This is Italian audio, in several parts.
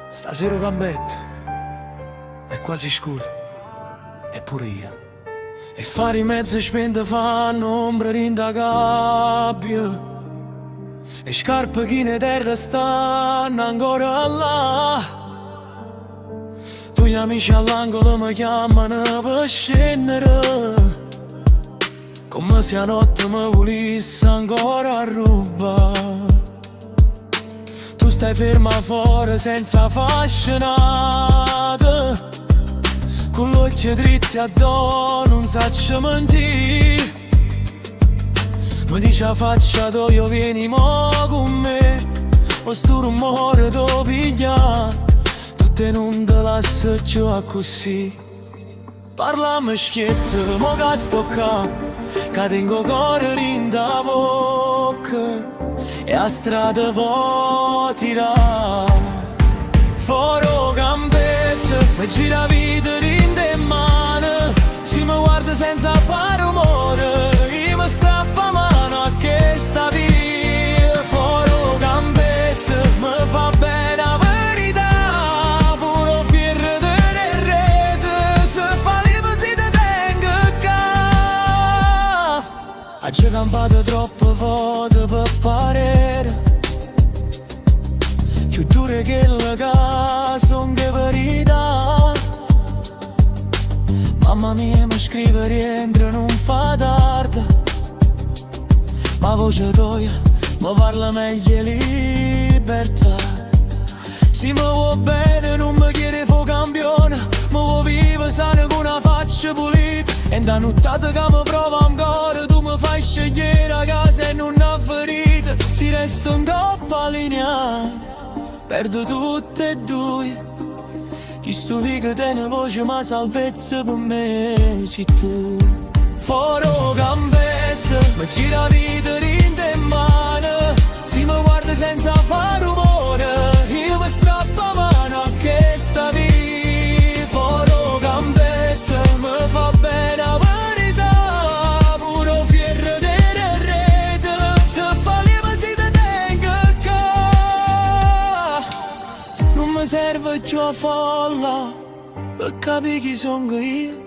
Stasera gambetta è quasi scuro, eppure io. E fare in mezzo spente fanno ombra in da gabbia. E scarpe che in terra stanno ancora là. Tu gli amici all'angolo mi chiamano per scendere, come se a notte mi volesse ancora rubare. Tu stai ferma fuori senza fascinare, con gli occhi dritti addosso non saccio mentire. Mi dice a faccia tu io vieni mo con me, o sto rumore tu piglia, tutte non te lascio più a così. Parlami schietto, mo che sto qua, che tengo cuore in da bocca, e a strada può tirare. Fuori gambette, mi gira vita in te mano, si mi guarda senza fare rumore, io mi strappa mano a che sta via. Fuori gambette, mi fa bene la verità, puro fierro delle rete, se fa lieve si te tengo qua. Ha già campato troppo volte per parere, più dure che le case, son che verità. Mamma mia mi scrive rientra non fa tardi, ma voce tua mi parla meglio libertà. Se mi vuoi bene non mi chiede fu campione, mi vuoi vivo sano con una faccia pulita, e da nottata che mi prova ancora tu mi fai scegliere a casa e non ha ferita. Si resta un troppo allineato, perdo tutte e due. Chi sto che tiene voce ma salvezza per me sei tu. Fuori gambetta, mi gira vita in te mano, si mi guarda senza fare rumore, io mi strappo mano a che sta via. Fuori gambetta, mi fa bene la verità, puro fierro delle rete, se fa lieve si te tengo qua. Non mi serve più a folla per capire chi sono io,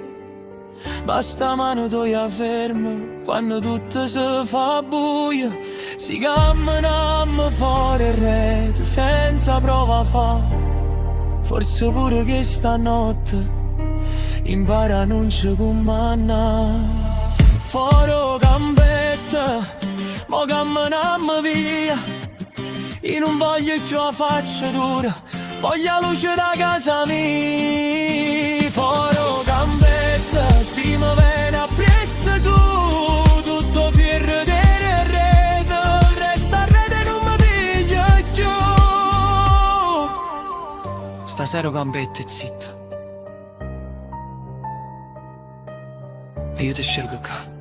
basta mano tua ferma quando tutto si fa buio. Si camminammo fuori rete senza prova fa, forse pure che stanotte impara a non ci comandare. Fuori gambetta, mo camminammo via, io non voglio più la faccia dura, voglio la luce da casa mia. Fuori gambetta, si mi viene appresso tu, tutto fierro delle rete, resta a rete non mi piglia più. Stasera gambetta e zitta, e io ti scelgo qua.